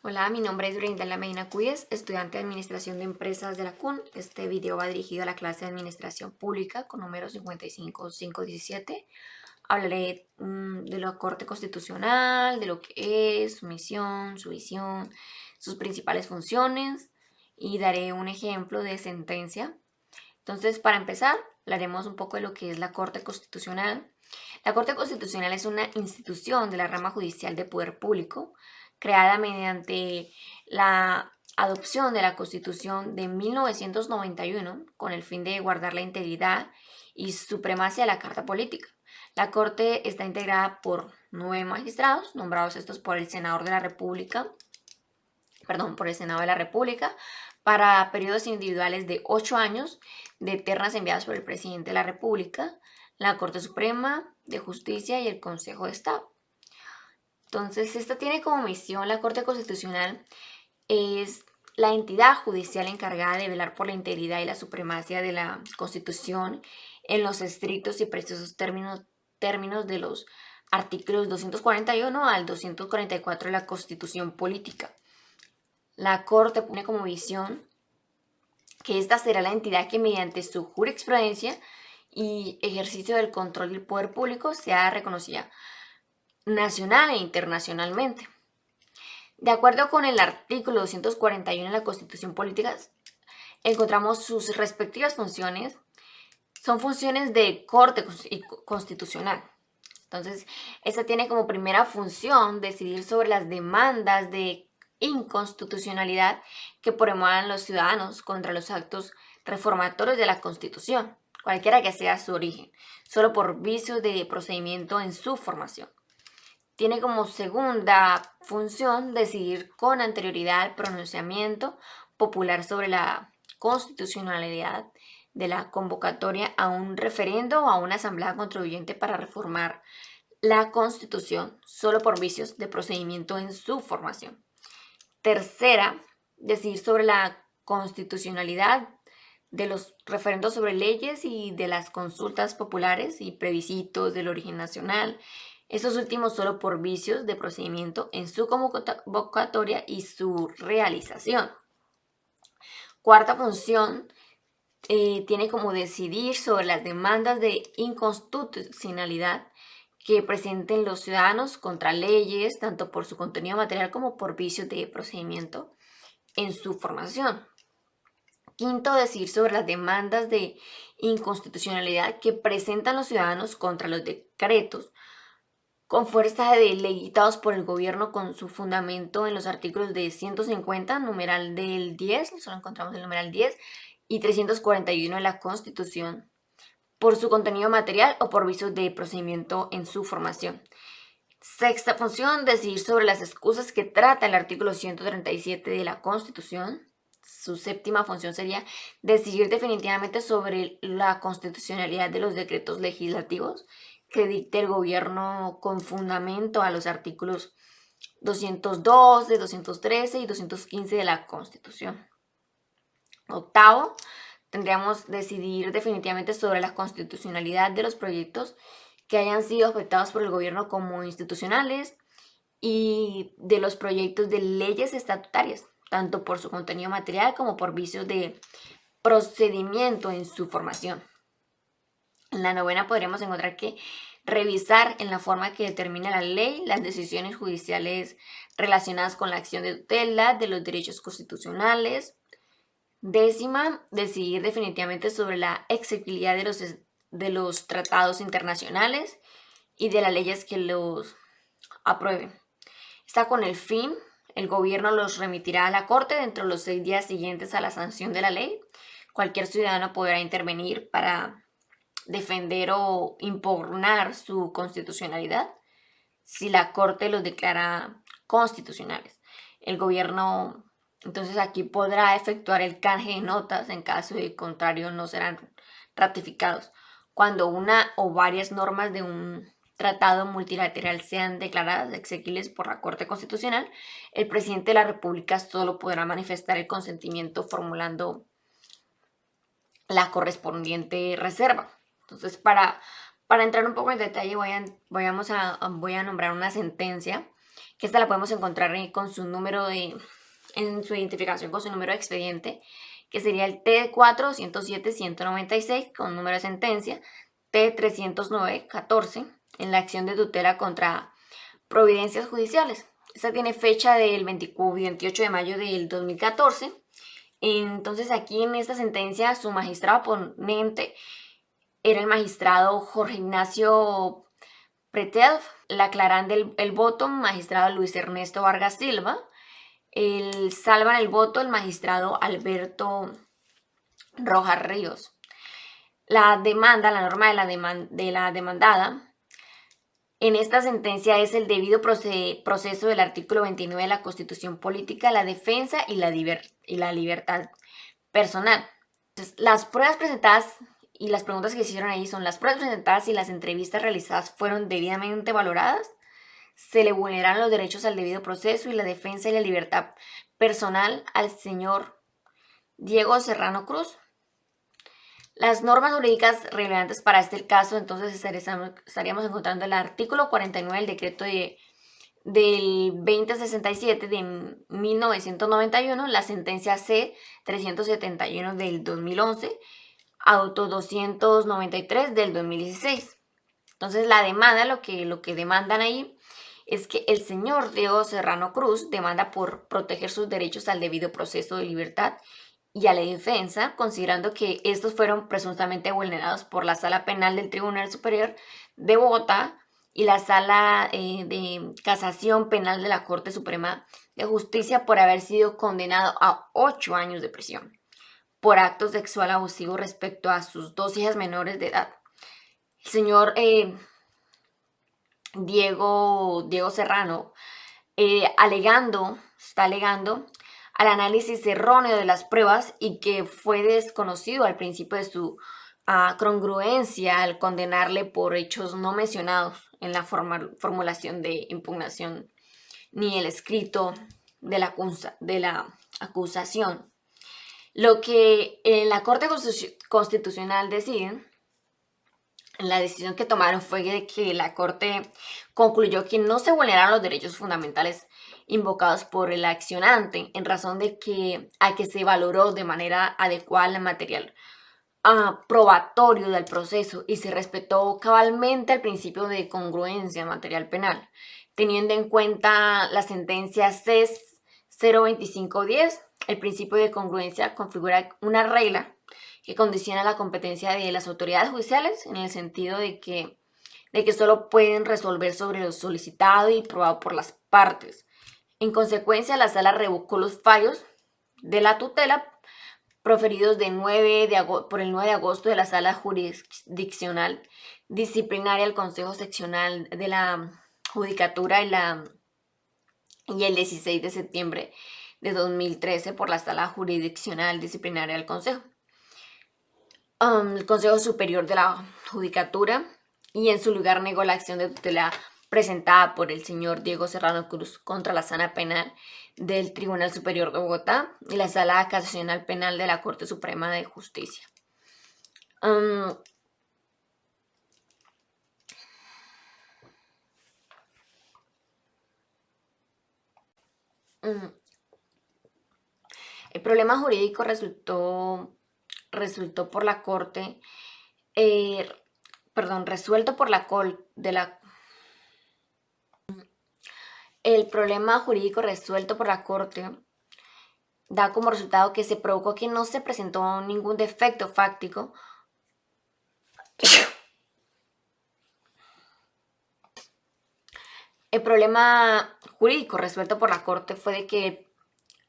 Hola, mi nombre es Brindela Medina Cuyes, estudiante de Administración de Empresas de la CUN. Este video va dirigido a la clase de Administración Pública con número 55517. Hablaré de la Corte Constitucional, de lo que es, su misión, su visión, sus principales funciones y daré un ejemplo de sentencia. Entonces, para empezar, hablaremos un poco de lo que es la Corte Constitucional. La Corte Constitucional es una institución de la rama judicial de poder público creada mediante la adopción de la Constitución de 1991 con el fin de guardar la integridad y supremacía de la Carta Política. La Corte está integrada por 9 magistrados, nombrados estos por el Senador de la República, por el Senado de la República, para periodos individuales de 8 años, de ternas enviadas por el Presidente de la República, la Corte Suprema de Justicia y el Consejo de Estado. Entonces, esta tiene como misión la Corte Constitucional, es la entidad judicial encargada de velar por la integridad y la supremacía de la Constitución en los estrictos y precisos términos de los artículos 241 al 244 de la Constitución Política. La Corte pone como visión que esta será la entidad que mediante su jurisprudencia y ejercicio del control del poder público sea reconocida nacional e internacionalmente. De acuerdo con el artículo 241 de la Constitución Política, encontramos sus respectivas funciones. Son funciones de Corte Constitucional. Entonces, esta tiene como primera función decidir sobre las demandas de inconstitucionalidad que promuevan los ciudadanos contra los actos reformatorios de la Constitución, cualquiera que sea su origen, solo por vicios de procedimiento en su formación. Tiene como segunda función decidir con anterioridad el pronunciamiento popular sobre la constitucionalidad de la convocatoria a un referendo o a una asamblea constituyente para reformar la Constitución, solo por vicios de procedimiento en su formación. Tercera, decidir sobre la constitucionalidad de los referendos sobre leyes y de las consultas populares y plebiscitos del origen nacional. Estos últimos solo por vicios de procedimiento en su convocatoria y su realización. Cuarta función, tiene como decidir sobre las demandas de inconstitucionalidad que presenten los ciudadanos contra leyes, tanto por su contenido material como por vicios de procedimiento en su formación. Quinto, decidir sobre las demandas de inconstitucionalidad que presentan los ciudadanos contra los decretos con fuerza de ley dictados por el gobierno con su fundamento en los artículos de 150, numeral del 10, solo encontramos el numeral 10, y 341 de la Constitución, por su contenido material o por vicios de procedimiento en su formación. Sexta función, decidir sobre las excusas que trata el artículo 137 de la Constitución. Su séptima función sería decidir definitivamente sobre la constitucionalidad de los decretos legislativos que dicte el gobierno con fundamento a los artículos 212, 213 y 215 de la Constitución. Octavo, tendríamos decidir definitivamente sobre la constitucionalidad de los proyectos que hayan sido afectados por el gobierno como institucionales y de los proyectos de leyes estatutarias, tanto por su contenido material como por vicios de procedimiento en su formación. En la novena podríamos encontrar que revisar en la forma que determina la ley las decisiones judiciales relacionadas con la acción de tutela de los derechos constitucionales. Décima, decidir definitivamente sobre la exequibilidad de los tratados internacionales y de las leyes que los aprueben. Está con el fin, el gobierno los remitirá a la Corte dentro de los 6 días siguientes a la sanción de la ley. Cualquier ciudadano podrá intervenir para defender o impugnar su constitucionalidad si la Corte los declara constitucionales. El gobierno, entonces, aquí podrá efectuar el canje de notas, en caso de contrario no serán ratificados. Cuando una o varias normas de un tratado multilateral sean declaradas exequibles por la Corte Constitucional, el presidente de la República solo podrá manifestar el consentimiento formulando la correspondiente reserva. Entonces, para entrar un poco en detalle, voy a nombrar una sentencia que esta la podemos encontrar con su número en su identificación con su número de expediente, que sería el T4-107-196 con número de sentencia, T309-14 en la acción de tutela contra providencias judiciales. Esta tiene fecha del 28 de mayo del 2014. Entonces aquí en esta sentencia su magistrado ponente era el magistrado Jorge Ignacio Pretel, la aclaran el voto magistrado Luis Ernesto Vargas Silva, el salvan el voto el magistrado Alberto Rojas Ríos. La demanda, la norma de la demandada en esta sentencia es el debido proceso del artículo 29 de la Constitución Política, la defensa y la libertad personal. Entonces, las pruebas presentadas y las preguntas que se hicieron ahí son: las pruebas presentadas y las entrevistas realizadas fueron debidamente valoradas, se le vulneran los derechos al debido proceso y la defensa y la libertad personal al señor Diego Serrano Cruz. Las normas jurídicas relevantes para este caso, entonces estaríamos encontrando el artículo 49 del decreto del 2067 de 1991, la sentencia C-371 del 2011, auto 293 del 2016. Entonces la demanda, lo que demandan ahí es que el señor Diego Serrano Cruz demanda por proteger sus derechos al debido proceso de libertad y a la defensa, considerando que estos fueron presuntamente vulnerados por la Sala Penal del Tribunal Superior de Bogotá y la Sala de Casación Penal de la Corte Suprema de Justicia por haber sido condenado a 8 años de prisión por acto sexual abusivo respecto a sus 2 hijas menores de edad. El señor Diego Serrano está alegando al análisis erróneo de las pruebas y que fue desconocido al principio de su congruencia al condenarle por hechos no mencionados en la formulación de impugnación ni el escrito de la acusación. Lo que en la Corte Constitucional deciden, la decisión que tomaron fue que la Corte concluyó que no se vulneraron los derechos fundamentales invocados por el accionante en razón de que se valoró de manera adecuada el material probatorio del proceso y se respetó cabalmente el principio de congruencia en material penal, teniendo en cuenta la sentencia CES 02510. El principio de congruencia configura una regla que condiciona la competencia de las autoridades judiciales en el sentido de que solo pueden resolver sobre lo solicitado y probado por las partes. En consecuencia, la sala revocó los fallos de la tutela proferidos por el 9 de agosto de la Sala Jurisdiccional Disciplinaria del Consejo Seccional de la Judicatura y el 16 de septiembre de 2013 por la Sala Jurisdiccional Disciplinaria del Consejo. El Consejo Superior de la Judicatura, y en su lugar negó la acción de tutela presentada por el señor Diego Serrano Cruz contra la Sala Penal del Tribunal Superior de Bogotá y la Sala Casacional Penal de la Corte Suprema de Justicia. El problema jurídico resultó por la Corte, resuelto por la El problema jurídico resuelto por la Corte da como resultado que se provocó que no se presentó ningún defecto fáctico El problema jurídico resuelto por la Corte fue de que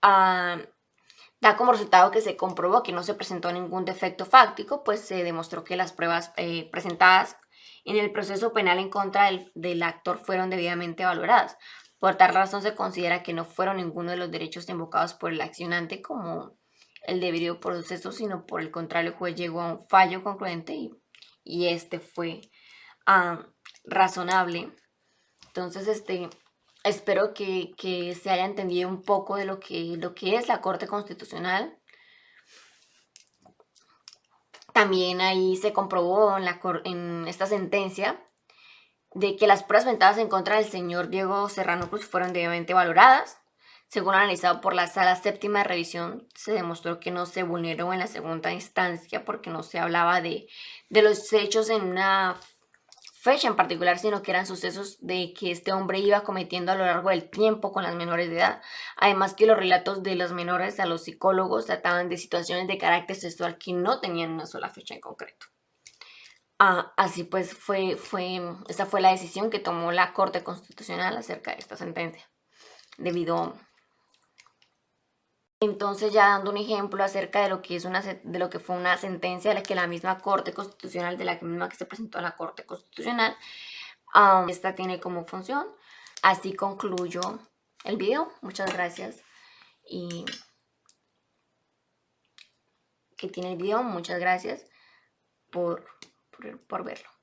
da como resultado que se comprobó que no se presentó ningún defecto fáctico, pues se demostró que las pruebas presentadas en el proceso penal en contra del actor fueron debidamente valoradas. Por tal razón se considera que no fueron ninguno de los derechos invocados por el accionante como el debido proceso, sino por el contrario, el juez llegó a un fallo concluyente y este fue razonable. Entonces, espero que se haya entendido un poco de lo que es la Corte Constitucional. También ahí se comprobó en esta sentencia de que las pruebas presentadas en contra del señor Diego Serrano Cruz fueron debidamente valoradas. Según analizado por la Sala Séptima de Revisión, se demostró que no se vulneró en la segunda instancia porque no se hablaba de los hechos en una fecha en particular, sino que eran sucesos de que este hombre iba cometiendo a lo largo del tiempo con las menores de edad. Además que los relatos de los menores a los psicólogos trataban de situaciones de carácter sexual que no tenían una sola fecha en concreto. Así pues esta fue la decisión que tomó la Corte Constitucional acerca de esta sentencia. Entonces, ya dando un ejemplo acerca de lo que fue una sentencia de la que la misma Corte Constitucional, de la misma que se presentó a la Corte Constitucional, esta tiene como función. Así concluyo el video. Muchas gracias. Y que tiene el video, muchas gracias por verlo.